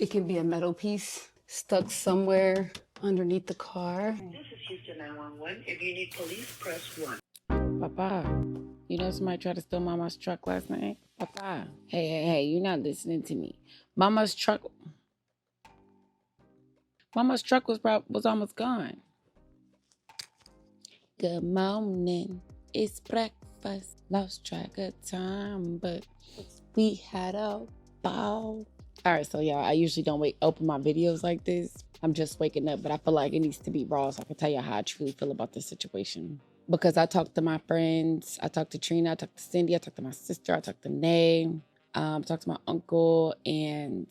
It can be a metal piece stuck somewhere underneath the car. This is Houston 911. If you need police, press 1. Papa, you know somebody tried to steal Mama's truck last night? Papa, hey, you're not listening to me. Mama's truck was almost gone. Good morning, it's breakfast. Lost track of time, but we had a ball. All right, so y'all, I usually don't open my videos like this. I'm just waking up, but I feel like it needs to be raw so I can tell you how I truly feel about this situation. Because I talked to my friends, I talked to Trina, I talked to Cindy, I talked to my sister, I talked to Nay, I talked to my uncle, and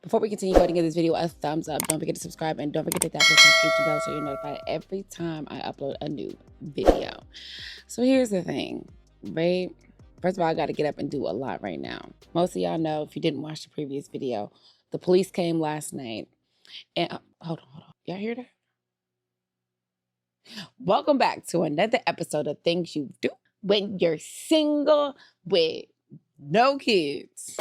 before we continue, go ahead and give this video a thumbs up. Don't forget to subscribe, and don't forget to hit that notification bell so you're notified every time I upload a new video. So here's the thing, right? First of all, I got to get up and do a lot right now. Most of y'all know, if you didn't watch the previous video, the police came last night. And hold on. Y'all hear that? Welcome back to another episode of Things You Do When You're Single with No Kids.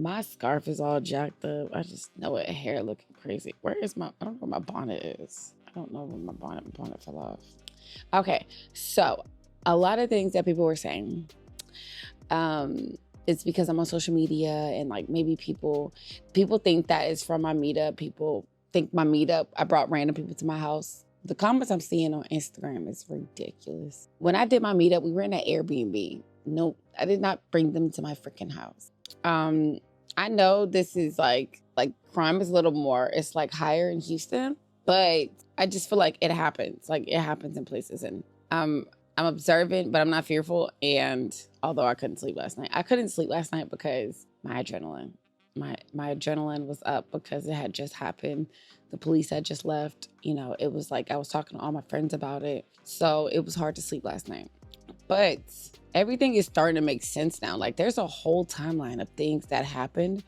My scarf is all jacked up. I just know it. Hair looking crazy. Where is I don't know where my bonnet is. I don't know where my bonnet fell off. Okay, so a lot of things that people were saying, it's because I'm on social media and like maybe people think that it's from my meetup. People think my meetup, I brought random people to my house. The comments I'm seeing on Instagram is ridiculous. When I did my meetup, we were in an Airbnb. Nope, I did not bring them to my freaking house. I know this is like crime is a little more, it's like higher in Houston, but I just feel like it happens. Like it happens in places, and I'm observant, but I'm not fearful. And although I couldn't sleep last night because my adrenaline was up because it had just happened. The police had just left. You know, it was like I was talking to all my friends about it. So it was hard to sleep last night. But everything is starting to make sense now. Like there's a whole timeline of things that happened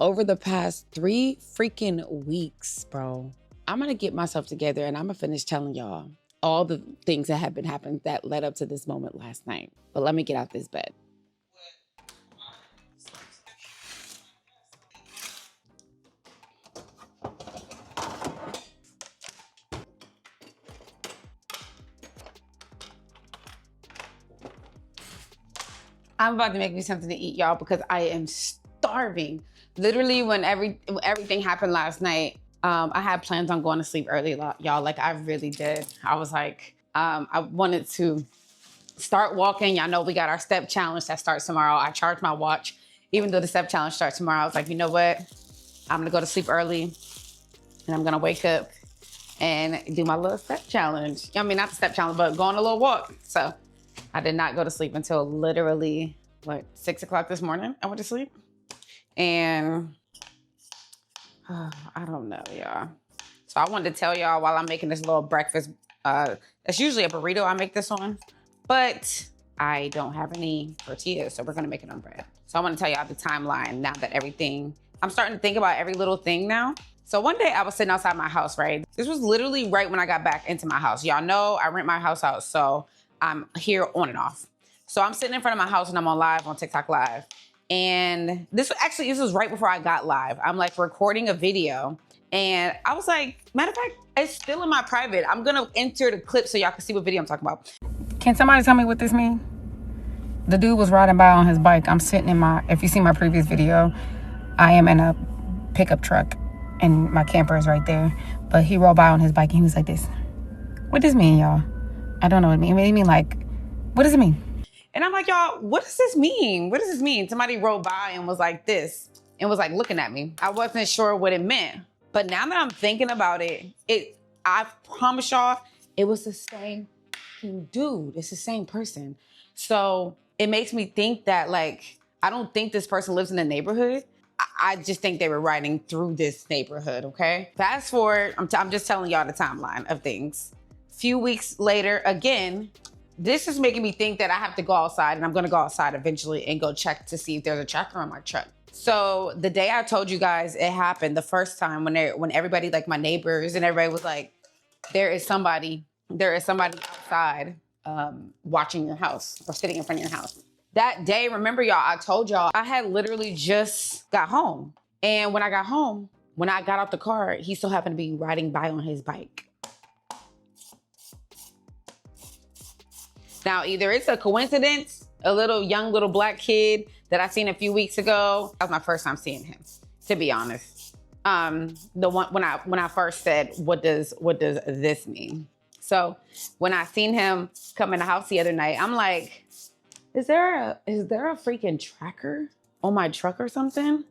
over the past 3 freaking weeks, bro. I'm gonna get myself together and I'm gonna finish telling y'all all the things that have been happening that led up to this moment last night. But let me get out this bed. I'm about to make me something to eat, y'all, because I am starving. Literally, when everything happened last night, I had plans on going to sleep early, y'all. Like I really did. I was like, I wanted to start walking. Y'all know we got our step challenge that starts tomorrow. I charged my watch, even though the step challenge starts tomorrow. I was like, you know what? I'm gonna go to sleep early, and I'm gonna wake up and do my little step challenge. I mean, not the step challenge, but go on a little walk. So I did not go to sleep until literally, 6 o'clock this morning. I went to sleep. And I don't know, y'all. So I wanted to tell y'all while I'm making this little breakfast, that's usually a burrito I make this on, but I don't have any tortillas, so we're gonna make it on bread. So I wanna tell y'all the timeline now that I'm starting to think about every little thing now. So one day I was sitting outside my house, right? This was literally right when I got back into my house. Y'all know I rent my house out, so I'm here on and off. So I'm sitting in front of my house and I'm on TikTok Live. And this was right before I got live. I'm like recording a video and I was like, matter of fact, it's still in my private. I'm gonna enter the clip so y'all can see what video I'm talking about. Can somebody tell me what this means? The dude was riding by on his bike. I'm sitting if you see my previous video, I am in a pickup truck and my camper is right there. But he rolled by on his bike and he was like this. What does this mean, y'all? I don't know what it means. It made me like, what does it mean? And I'm like, y'all, what does this mean? What does this mean? Somebody rolled by and was like this and was like looking at me. I wasn't sure what it meant. But now that I'm thinking about it, I promise y'all, it was the same dude. It's the same person. So it makes me think that like, I don't think this person lives in the neighborhood. I just think they were riding through this neighborhood, okay? Fast forward, I'm just telling y'all the timeline of things. Few weeks later, again, this is making me think that I have to go outside, and I'm gonna go outside eventually and go check to see if there's a tracker on my truck. So the day I told you guys it happened, the first time when everybody, like my neighbors and everybody was like, there is somebody outside watching your house or sitting in front of your house. That day, remember y'all, I told y'all I had literally just got home. And when I got home, when I got out the car, he still happened to be riding by on his bike. Now, either it's a coincidence, a young black kid that I seen a few weeks ago. That was my first time seeing him, to be honest. The one when I first said, what does this mean? So when I seen him come in the house the other night, I'm like, is there a freaking tracker on my truck or something?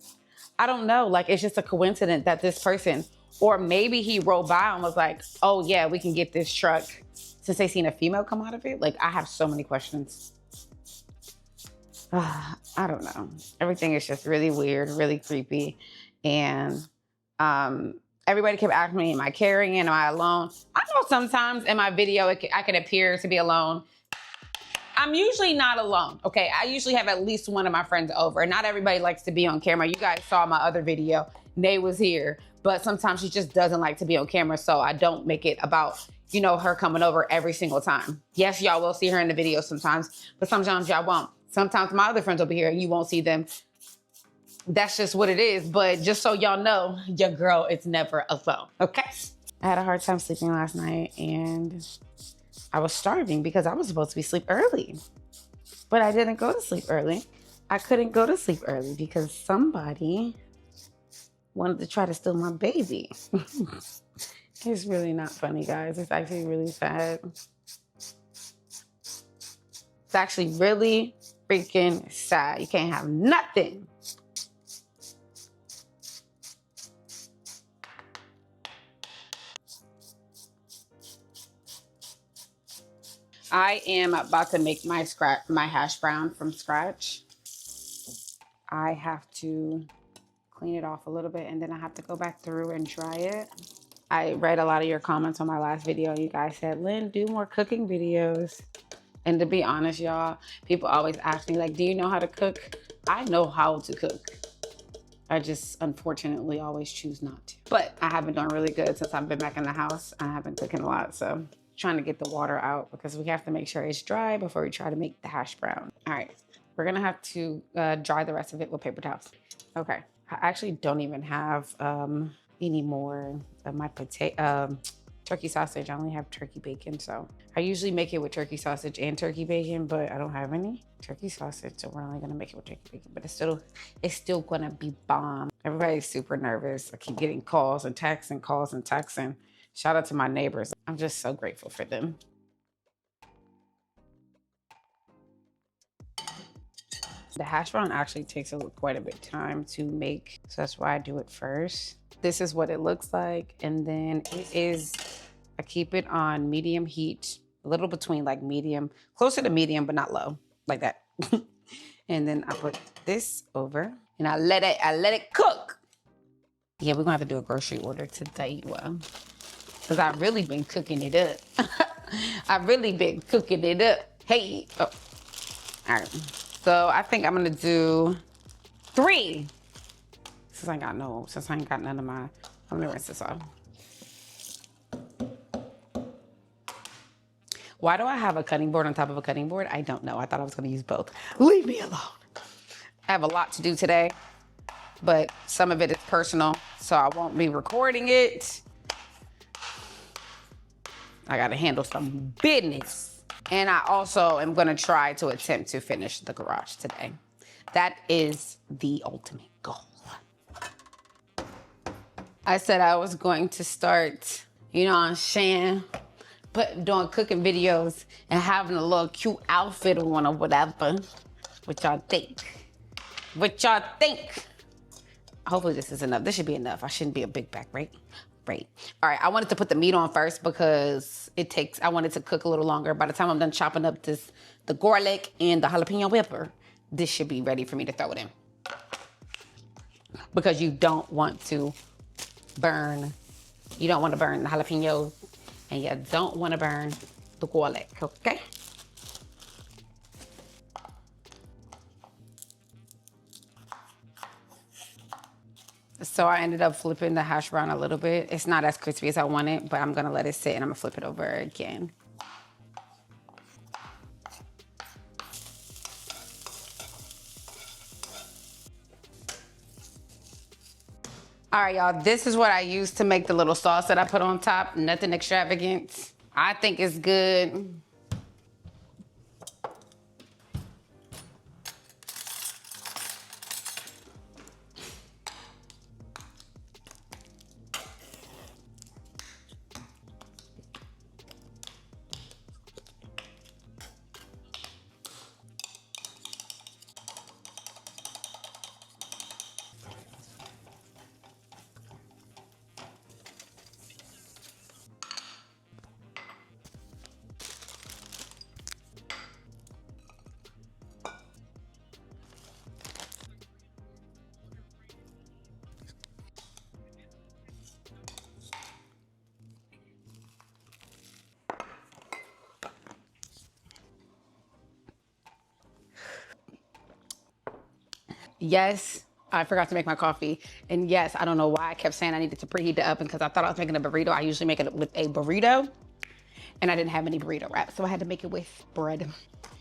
I don't know. Like, it's just a coincidence that this person, or maybe he rolled by and was like, oh yeah, we can get this truck, since they seen a female come out of it. Like, I have so many questions. I don't know. Everything is just really weird, really creepy. And everybody kept asking me, am I carrying? Am I alone? I know sometimes in my video, I can appear to be alone. I'm usually not alone, okay? I usually have at least one of my friends over. And not everybody likes to be on camera. You guys saw my other video. Nay was here. But sometimes she just doesn't like to be on camera, so I don't make it about, you know, her coming over every single time. Yes, y'all will see her in the video sometimes, but sometimes y'all won't. Sometimes my other friends will be here and you won't see them. That's just what it is. But just so y'all know, your girl is never alone, okay? I had a hard time sleeping last night and I was starving because I was supposed to be asleep early. But I didn't go to sleep early. I couldn't go to sleep early because somebody wanted to try to steal my baby. It's really not funny, guys. It's actually really sad. It's actually really freaking sad. You can't have nothing. I am about to make my hash brown from scratch. I have to clean it off a little bit and then I have to go back through and dry it. I read a lot of your comments on my last video. You guys said, Lynn, do more cooking videos. And to be honest, y'all, people always ask me, like, do you know how to cook? I know how to cook. I just, unfortunately, always choose not to. But I have been doing really good since I've been back in the house. I have been cooking a lot, so trying to get the water out because we have to make sure it's dry before we try to make the hash brown. All right, we're gonna have to dry the rest of it with paper towels. Okay, I actually don't even have any more of my turkey sausage. I only have turkey bacon, so I usually make it with turkey sausage and turkey bacon, but I don't have any turkey sausage, so we're only gonna make it with turkey bacon. But it's still gonna be bomb. Everybody's super nervous. I keep getting calls and texts and calls and texts, and shout out to my neighbors. I'm just so grateful for them. The hash brown actually takes quite a bit of time to make, so that's why I do it first. This is what it looks like, and then I keep it on medium heat, a little between like medium, closer to medium, but not low, like that. And then I put this over, and I let it cook. Yeah, we're gonna have to do a grocery order today, well, because I've really been cooking it up. I've really been cooking it up. Hey, oh, all right. So I think I'm gonna do 3. Since I ain't got none of my, I'm gonna rinse this off. Why do I have a cutting board on top of a cutting board? I don't know. I thought I was gonna use both. Leave me alone. I have a lot to do today, but some of it is personal, so I won't be recording it. I gotta handle some business. And I also am gonna try to attempt to finish the garage today. That is the ultimate goal. I said I was going to start, you know what I'm saying, doing cooking videos and having a little cute outfit on or whatever. What y'all think? What y'all think? Hopefully this is enough. This should be enough. I shouldn't be a big back, right? Right. All right, I wanted to put the meat on first because I wanted to cook a little longer. By the time I'm done chopping up the garlic and the jalapeno pepper, this should be ready for me to throw it in. Because you don't want to burn the jalapeno and you don't want to burn the garlic, okay? So I ended up flipping the hash brown a little bit. It's not as crispy as I want it, but I'm gonna let it sit and I'm gonna flip it over again. All right, y'all, this is what I use to make the little sauce that I put on top. Nothing extravagant. I think it's good. Yes, I forgot to make my coffee. And yes, I don't know why I kept saying I needed to preheat the oven because I thought I was making a burrito. I usually make it with a burrito and I didn't have any burrito wrap. So I had to make it with bread.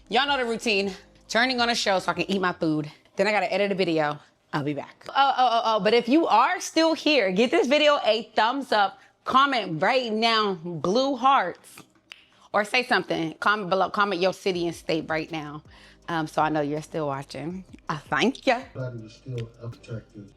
Y'all know the routine. Turning on a show so I can eat my food. Then I gotta edit a video. I'll be back. But if you are still here, give this video a thumbs up. Comment right now, blue hearts. Or say something. Comment below. Comment your city and state right now. So I know you're still watching. I thank you. Body is still attractive.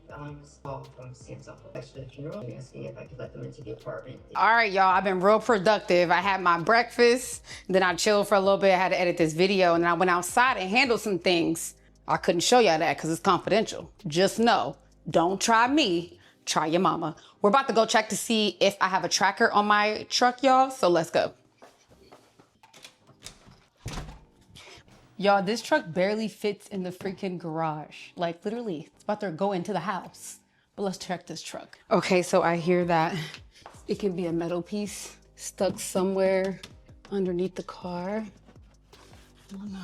All right, y'all, I've been real productive. I had my breakfast, then I chilled for a little bit. I had to edit this video, and then I went outside and handled some things. I couldn't show y'all that because it's confidential. Just know, don't try me, try your mama. We're about to go check to see if I have a tracker on my truck, y'all, so let's go. Y'all, this truck barely fits in the freaking garage. Like, literally, it's about to go into the house. But let's check this truck. Okay, so I hear that it can be a metal piece stuck somewhere underneath the car. I don't know.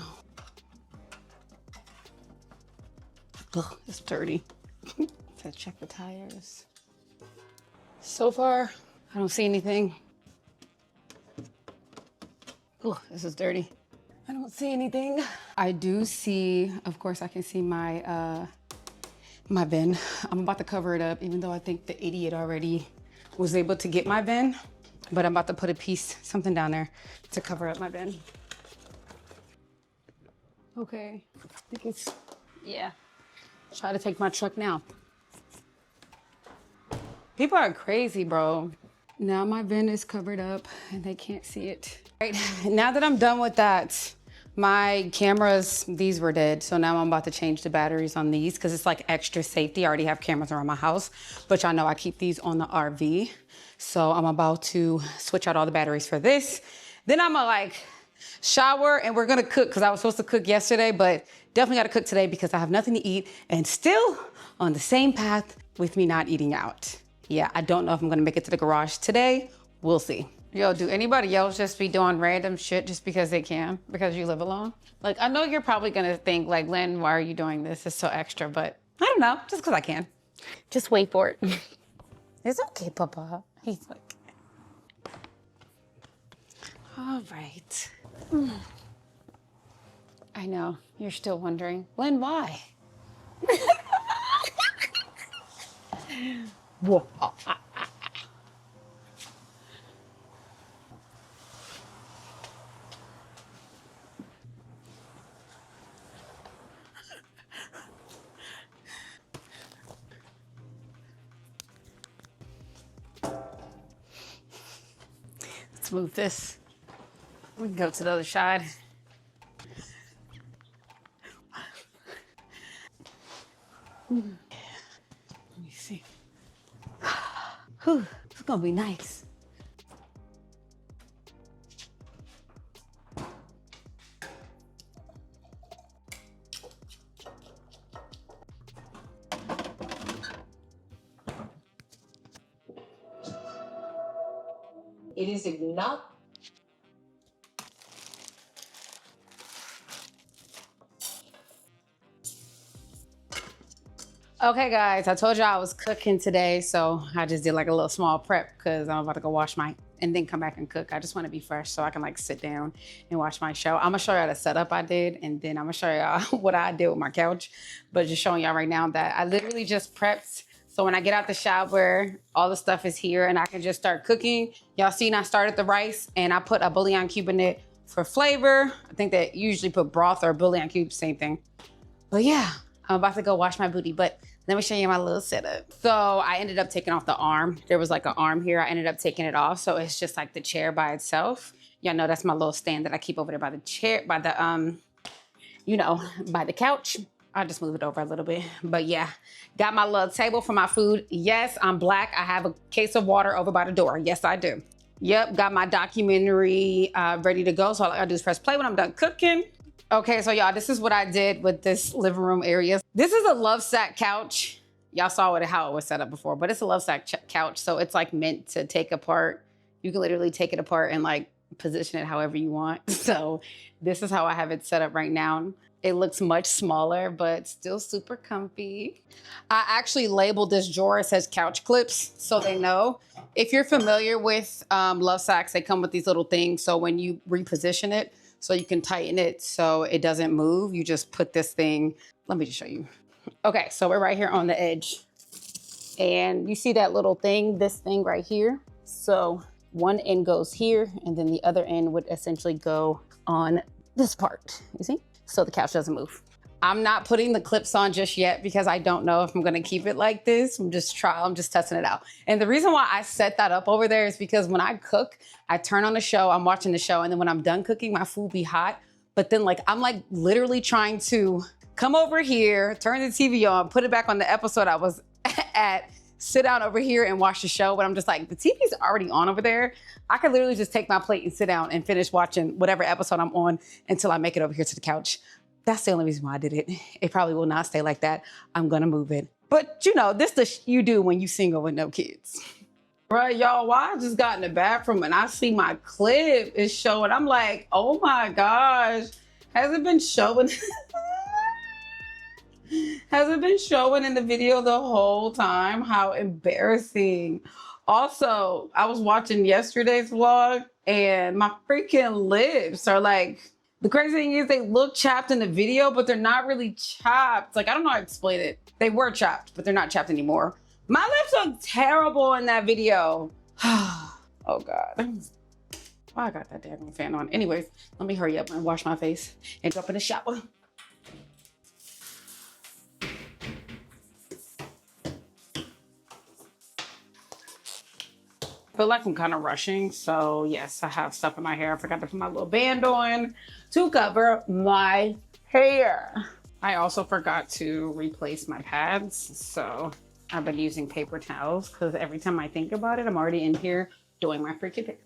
Ugh, it's dirty. Let's check the tires. So far, I don't see anything. Ugh, this is dirty. I don't see anything. I do see, of course, I can see my my bin. I'm about to cover it up, even though I think the idiot already was able to get my bin. But I'm about to put a piece, something down there to cover up my bin. Okay, I think it's, yeah. Try to take my truck now. People are crazy, bro. Now my bin is covered up and they can't see it. Right, now that I'm done with that, my cameras, these were dead. So now I'm about to change the batteries on these because it's like extra safety. I already have cameras around my house, but y'all know I keep these on the RV. So I'm about to switch out all the batteries for this. Then I'm gonna like shower and we're gonna cook because I was supposed to cook yesterday, but definitely gotta cook today because I have nothing to eat and still on the same path with me not eating out. Yeah, I don't know if I'm gonna make it to the garage today. We'll see. Yo, do anybody else just be doing random shit just because they can? Because you live alone? Like, I know you're probably gonna think like, Lynn, why are you doing this? It's so extra, but I don't know, just because I can. Just wait for it. It's okay, Papa. He's like, all right. I know, you're still wondering, Lynn, why? Whoa. Let's move this. We can go to the other side. Let me see. Whew, it's gonna be nice. It is not. Okay, guys, I told you I was cooking today, so I just did like a little small prep because I'm about to go wash my, and then come back and cook. I just want to be fresh so I can like sit down and watch my show. I'm gonna show y'all the setup I did, and then I'm gonna show y'all what I did with my couch. But just showing y'all right now that I literally just prepped. So when I get out the shower, all the stuff is here and I can just start cooking. Y'all seen I started the rice and I put a bouillon cube in it for flavor. I think they usually put broth or bouillon cube, same thing. But yeah, I'm about to go wash my booty, but let me show you my little setup. So I ended up taking off the arm. There was like an arm here. I ended up taking it off. So it's just like the chair by itself. Y'all know that's my little stand that I keep over there by the chair, by the, you know, by the couch. I'll just move it over a little bit. But yeah, got my little table for my food. Yes, I'm Black. I have a case of water over by the door. Yes, I do. Yep, got my documentary ready to go. So all I gotta do is press play when I'm done cooking. Okay, so y'all, this is what I did with this living room area. This is a love sack couch. Y'all saw how it was set up before, but it's a love sack couch. So it's like meant to take apart. You can literally take it apart and like position it however you want. So this is how I have it set up right now. It looks much smaller, but still super comfy. I actually labeled this drawer, it says couch clips, so they know. If you're familiar with love sacks, they come with these little things. So when you reposition it, so you can tighten it so it doesn't move, you just put this thing, let me just show you. Okay, so we're right here on the edge. And you see that little thing, this thing right here? So one end goes here, and then the other end would essentially go on this part, you see? So the couch doesn't move. I'm not putting the clips on just yet because I don't know if I'm gonna keep it like this. I'm just testing it out. And the reason why I set that up over there is because when I cook, I turn on the show, I'm watching the show, and then when I'm done cooking, my food be hot. But then like, I'm like literally trying to come over here, turn the TV on, put it back on the episode I was at, sit down over here and watch the show. But I'm just like, the TV's already on over there. I could literally just take my plate and sit down and finish watching whatever episode I'm on until I make it over here to the couch. That's the only reason why I did it. It probably will not stay like that. I'm gonna move it. But you know, this the you do when you single with no kids. Right, y'all, why I just got in the bathroom and I see my clip is showing. I'm like, oh my gosh. Has it been showing? Has it been showing in the video the whole time? How embarrassing. Also, I was watching yesterday's vlog and my freaking lips are like, the crazy thing is they look chapped in the video, but they're not really chapped. Like, I don't know how to explain it. They were chapped, but they're not chapped anymore. My lips look terrible in that video. Oh God. Why I got that damn fan on? Anyways, let me hurry up and wash my face and jump in the shower. I feel like I'm kind of rushing, so yes, I have stuff in my hair. I forgot to put my little band on to cover my hair. I also forgot to replace my pads, so I've been using paper towels because every time I think about it, I'm already in here doing my freaking hair.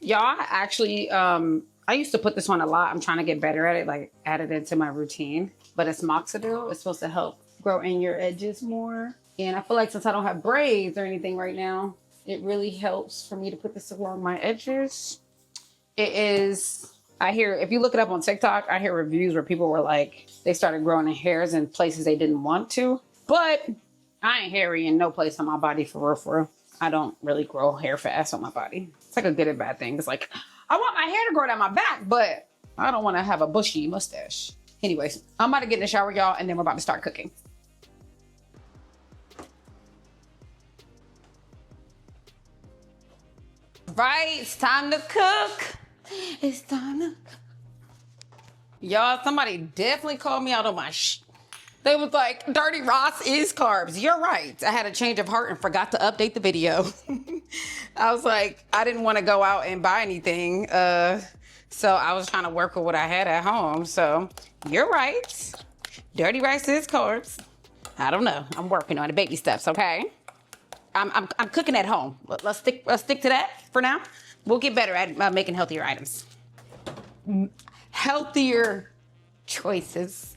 Y'all, actually, I used to put this on a lot. I'm trying to get better at it, like add it into my routine. But it's Moxidil. It's supposed to help grow in your edges more. And I feel like since I don't have braids or anything right now, it really helps for me to put this along my edges. It is, I hear, if you look it up on TikTok, I hear reviews where people were like, they started growing their hairs in places they didn't want to. But I ain't hairy in no place on my body for real, for real. I don't really grow hair fast on my body. It's like a good and bad thing. It's like, I want my hair to grow down my back, but I don't want to have a bushy mustache. Anyways, I'm about to get in the shower, y'all, and then we're about to start cooking. Right, it's time to cook. It's time to cook. Y'all, somebody definitely called me out on my They was like, Dirty Ross is carbs. You're right. I had a change of heart and forgot to update the video. I was like, I didn't want to go out and buy anything. So I was trying to work with what I had at home. So you're right. Dirty rice is carbs. I don't know. I'm working on the baby steps, okay? I'm cooking at home. Let's stick to that for now. We'll get better at making healthier items. Healthier choices.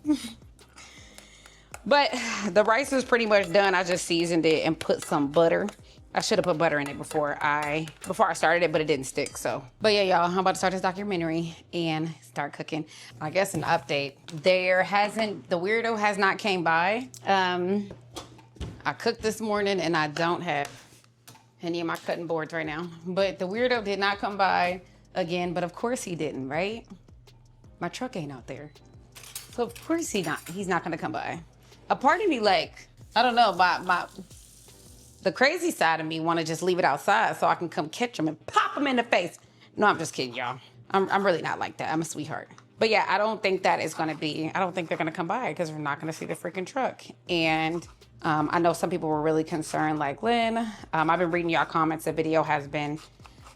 But the rice is pretty much done. I just seasoned it and put some butter I should have put butter in it before I started it, but it didn't stick. So, but yeah, y'all, I'm about to start this documentary and start cooking. I guess an update. The weirdo has not came by. I cooked this morning and I don't have any of my cutting boards right now. But the weirdo did not come by again. But of course he didn't, right? My truck ain't out there, so of course he's not gonna come by. A part of me, like, I don't know, the crazy side of me want to just leave it outside so I can come catch him and pop him in the face. No, I'm just kidding, y'all. I'm really not like that. I'm a sweetheart. But yeah, I don't think they're gonna come by because we're not gonna see the freaking truck. And I know some people were really concerned, like, Lynn, I've been reading y'all comments. The video has been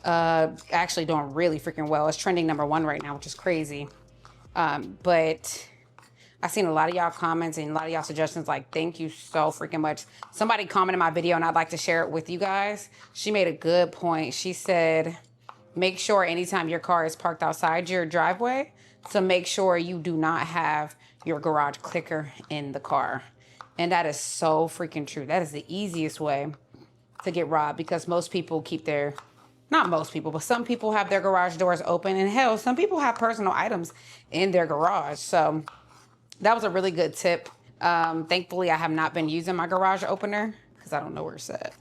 actually doing really freaking well. It's trending #1 right now, which is crazy. But I've seen a lot of y'all comments and a lot of y'all suggestions, like, thank you so freaking much. Somebody commented my video and I'd like to share it with you guys. She made a good point. She said, make sure anytime your car is parked outside your driveway, so make sure you do not have your garage clicker in the car. And that is so freaking true. That is the easiest way to get robbed, because most people keep not most people, but some people have their garage doors open, and hell, some people have personal items in their garage. So that was a really good tip. Thankfully, I have not been using my garage opener because I don't know where it's at.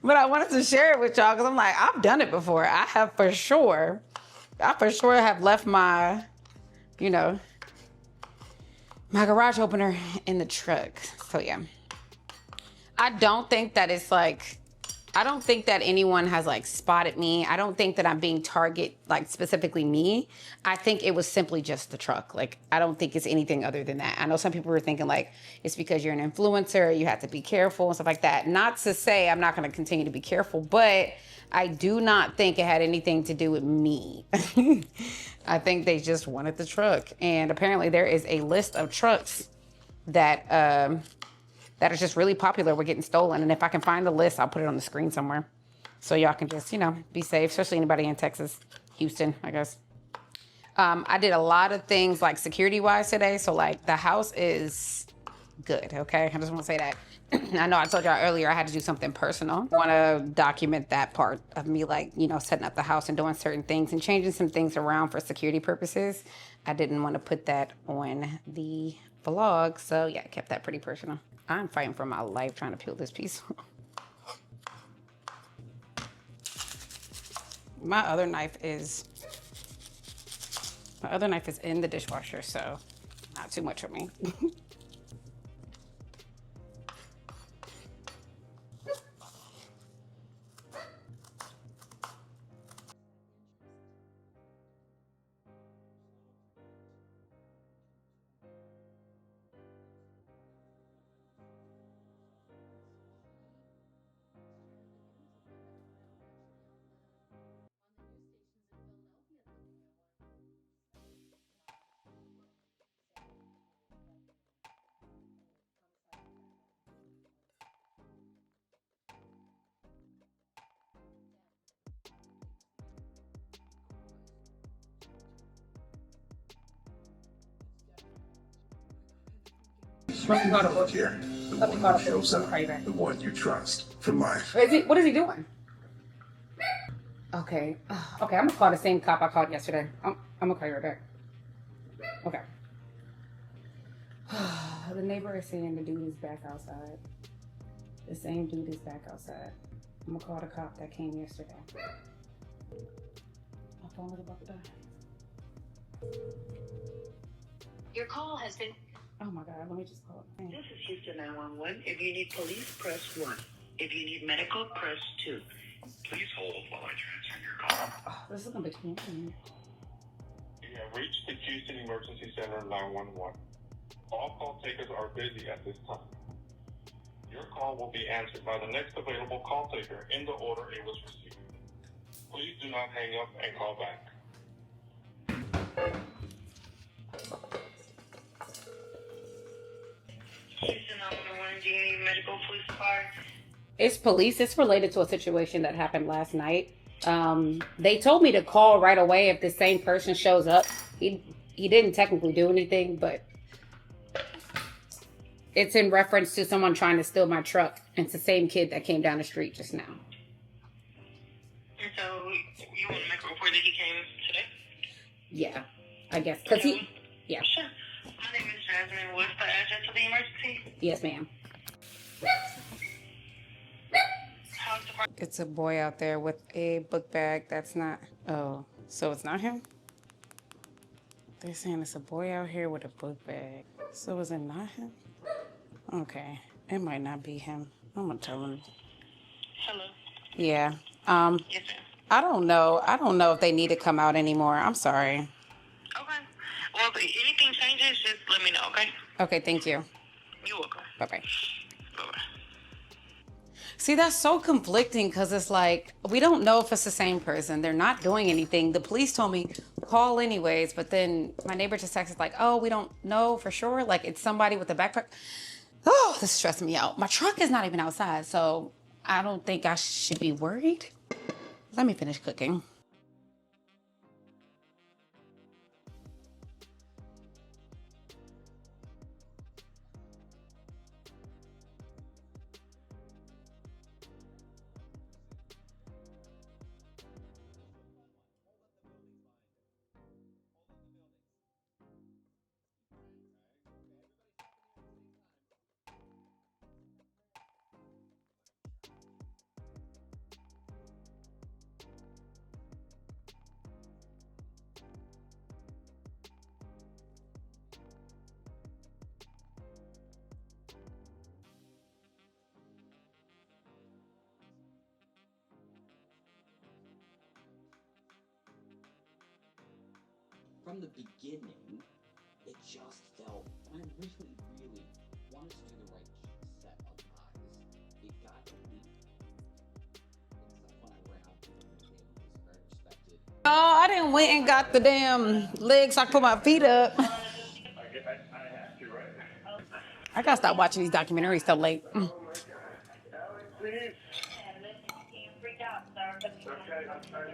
But I wanted to share it with y'all because I'm like, I've done it before. I for sure have left my garage opener in the truck. So yeah, I don't think that anyone has like spotted me. I don't think that I'm being target, like specifically me. I think it was simply just the truck. Like, I don't think it's anything other than that. I know some people were thinking like, it's because you're an influencer, you have to be careful and stuff like that. Not to say I'm not going to continue to be careful, but I do not think it had anything to do with me. I think they just wanted the truck. And apparently there is a list of trucks that are just really popular with getting stolen. And if I can find the list, I'll put it on the screen somewhere so y'all can just, be safe, especially anybody in Texas, Houston, I guess. I did a lot of things like security-wise today. So like the house is good, okay? I just want to say that. I know I told y'all earlier I had to do something personal. I want to document that part of me, like, setting up the house and doing certain things and changing some things around for security purposes. I didn't want to put that on the vlog. So yeah, I kept that pretty personal. I'm fighting for my life trying to peel this piece. My other knife is in the dishwasher, so not too much for me. Here, the one who shows up, the one you trust for life. What is he doing? Okay. Okay, I'm gonna call the same cop I called yesterday. I'm gonna call you right back. Okay. The neighbor is saying the dude is back outside. The same dude is back outside. I'm gonna call the cop that came yesterday. My phone is about to die. Your call has been. Oh my God, let me just call it. This is Houston 911. If you need police, press 1. If you need medical, press 2. Please hold while I transfer your call. Oh, this is gonna be confusing. You have reached the Houston Emergency Center 911. All call takers are busy at this time. Your call will be answered by the next available call taker in the order it was received. Please do not hang up and call back. Houston 911, do you need medical, police, fire? It's police. It's related to a situation that happened last night. They told me to call right away if the same person shows up. He didn't technically do anything, but It's in reference to someone trying to steal my truck. It's the same kid that came down the street just now. And so you want to make a report that he came today? Yeah, I guess. Because he... Yeah. Sure. My name is Jasmine. What's the address of the emergency? Yes, ma'am. How's the park? It's a boy out there with a book bag that's not... Oh, so it's not him? They're saying it's a boy out here with a book bag. So is it not him? Okay, it might not be him. I'm gonna tell him. Hello. Yeah. Yes, ma'am. I don't know. I don't know if they need to come out anymore. I'm sorry. Okay. Well, if anything changes, just let me know, okay? Okay, thank you. You're welcome. Bye-bye. Bye-bye. See, that's so conflicting because it's like, we don't know if it's the same person. They're not doing anything. The police told me, call anyways. But then my neighbor just texted like, oh, we don't know for sure. Like, it's somebody with a backpack. Oh, this is stressing me out. My truck is not even outside, so I don't think I should be worried. Let me finish cooking. From the beginning, it just felt, I really wanted to do the right set of eyes. It got elite. Except when I ran out from the table, it was very expected. Oh, I didn't went and got the damn legs so I could put my feet up. I have to, right? I gotta stop watching these documentaries so late. Oh my God. Alex, please. Okay, I'm trying to.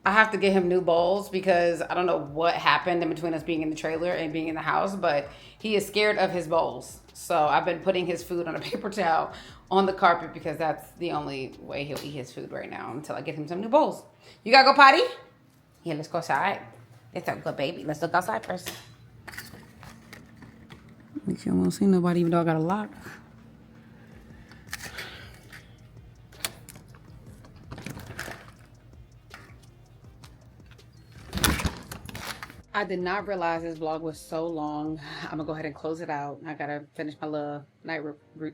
I have to get him new bowls because I don't know what happened in between us being in the trailer and being in the house, but he is scared of his bowls. So I've been putting his food on a paper towel on the carpet because that's the only way he'll eat his food right now until I get him some new bowls. You gotta go potty? Yeah, let's go outside. It's a good baby. Let's look outside first. You won't see nobody even though I got a lock. I did not realize this vlog was so long. I'm gonna go ahead and close it out. I gotta finish my little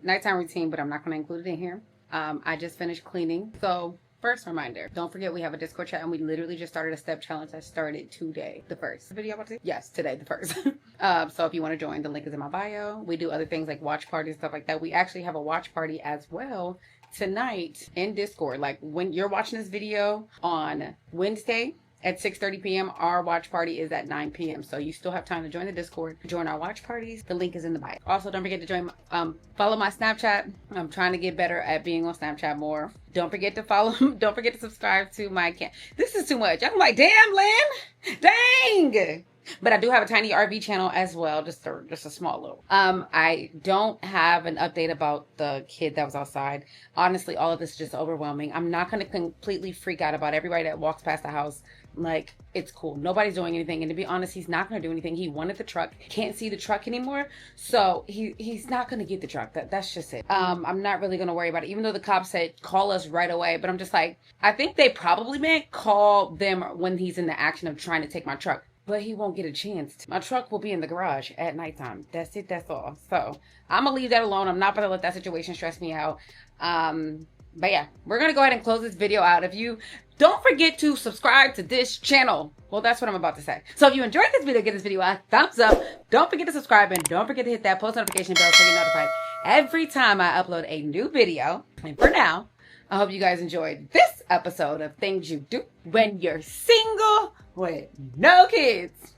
nighttime routine, but I'm not gonna include it in here. I just finished cleaning. So first reminder, don't forget we have a Discord chat and we literally just started a step challenge that started today, the first. The video about to? Yes, today, the first. So if you wanna join, the link is in my bio. We do other things like watch parties, stuff like that. We actually have a watch party as well tonight in Discord. Like when you're watching this video on Wednesday, at 6:30 p.m. Our watch party is at 9 p.m. So you still have time to join the Discord, join our watch parties. The link is in the bio. Also, don't forget to join, follow my Snapchat. I'm trying to get better at being on Snapchat more. Don't forget to follow, don't forget to subscribe to my This is too much. I'm like, damn, Lynn, dang. But I do have a tiny RV channel as well, just a small little. I don't have an update about the kid that was outside. Honestly, all of this is just overwhelming. I'm not going to completely freak out about everybody that walks past the house Like, it's cool. Nobody's doing anything. And to be honest, he's not going to do anything. He wanted the truck. Can't see the truck anymore. So he's not going to get the truck. That's just it. I'm not really going to worry about it. Even though the cops said, call us right away. But I'm just like, I think they probably meant call them when he's in the action of trying to take my truck. But he won't get a chance to. My truck will be in the garage at nighttime. That's it. That's all. So I'm going to leave that alone. I'm not going to let that situation stress me out. But yeah, we're going to go ahead and close this video out. If you don't forget to subscribe to this channel. Well, that's what I'm about to say. So if you enjoyed this video, give this video a thumbs up. Don't forget to subscribe and don't forget to hit that post notification bell so you're notified every time I upload a new video. And for now, I hope you guys enjoyed this episode of Things You Do When You're Single with No Kids.